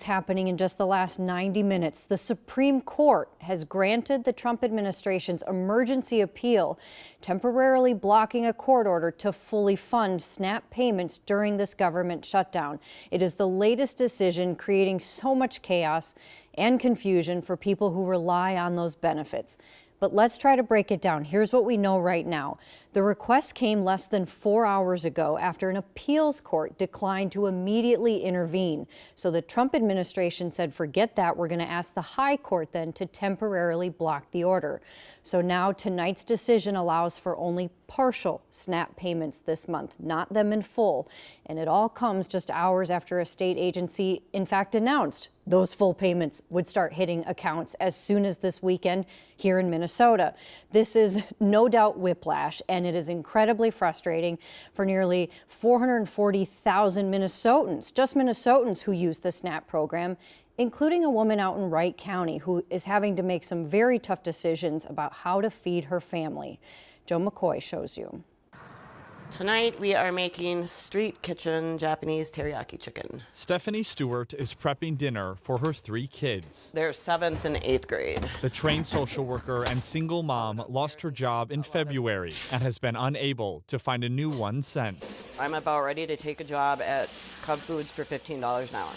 Happening in just the last 90 minutes. The Supreme Court has granted the Trump administration's emergency appeal, temporarily blocking a court order to fully fund SNAP payments during this government shutdown. It is the latest decision creating so much chaos and confusion for people who rely on those benefits. But let's try to break it down. Here's what we know right now. The request came less than 4 hours ago after an appeals court declined to immediately intervene. So the Trump administration said, forget that, we're going to ask the high court then to temporarily block the order. So now tonight's decision allows for only partial SNAP payments this month, not them in full. And it all comes just hours after a state agency, in fact, announced those full payments would start hitting accounts as soon as this weekend here in Minnesota. This is no doubt whiplash, and it is incredibly frustrating for nearly 440,000 Minnesotans, just Minnesotans who use the SNAP program, including a woman out in Wright County who is having to make some very tough decisions about how to feed her family. Joe McCoy shows you. Tonight we are making street kitchen Japanese teriyaki chicken. Stephanie Stewart is prepping dinner for her 3 kids. They're 7th and 8th grade. The trained social worker and single mom lost her job in February and has been unable to find a new one since. I'm about ready to take a job at Cub Foods for $15 an hour.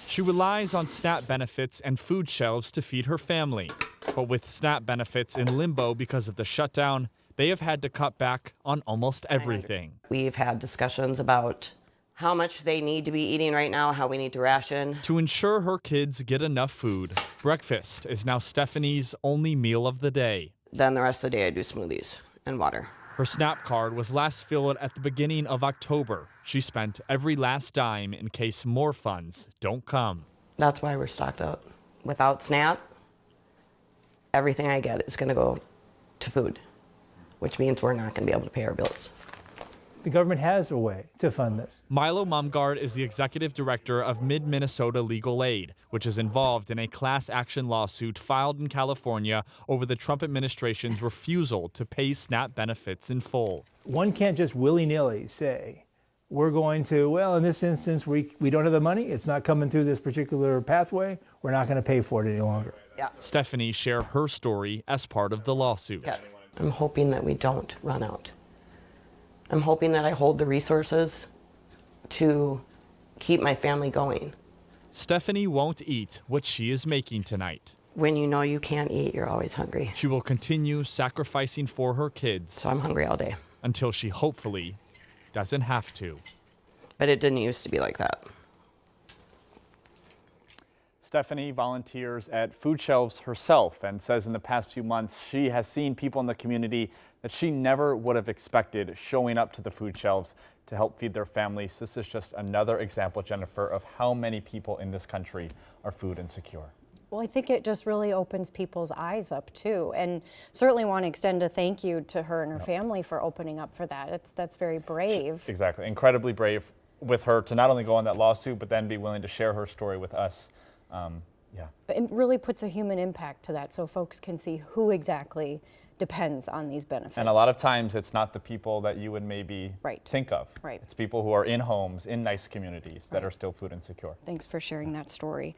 She relies on SNAP benefits and food shelves to feed her family. But with SNAP benefits in limbo because of the shutdown, they have had to cut back on almost everything. We've had discussions about how much they need to be eating right now, how we need to ration. To ensure her kids get enough food, breakfast is now Stephanie's only meal of the day. Then the rest of the day I do smoothies and water. Her SNAP card was last filled at the beginning of October. She spent every last dime in case more funds don't come. That's why we're stocked out. Without SNAP, everything I get is going to go to food, which means we're not going to be able to pay our bills. The government has a way to fund this. Milo Mumgard is the executive director of Mid-Minnesota Legal Aid, which is involved in a class action lawsuit filed in California over the Trump administration's refusal to pay SNAP benefits in full. One can't just willy-nilly say, we're going to, well, in this instance, we don't have the money. It's not coming through this particular pathway. We're not going to pay for it any longer. Yeah. Stephanie shared her story as part of the lawsuit. Yeah. I'm hoping that we don't run out. I'm hoping that I hold the resources to keep my family going. Stephanie won't eat what she is making tonight. When you know you can't eat, you're always hungry. She will continue sacrificing for her kids. So I'm hungry all day. Until she hopefully doesn't have to. But it didn't used to be like that. Stephanie volunteers at food shelves herself and says in the past few months she has seen people in the community that she never would have expected showing up to the food shelves to help feed their families. This is just another example, Jennifer, of how many people in this country are food insecure. Well, I think it just really opens people's eyes up too, and certainly want to extend a thank you to her and her family for opening up for that. That's very brave. Exactly, incredibly brave with her to not only go on that lawsuit, but then be willing to share her story with us. Yeah. But it really puts a human impact to that, so folks can see who exactly depends on these benefits. And a lot of times it's not the people that you would maybe think of. Right. It's people who are in homes, in nice communities that are still food insecure. Thanks for sharing that story.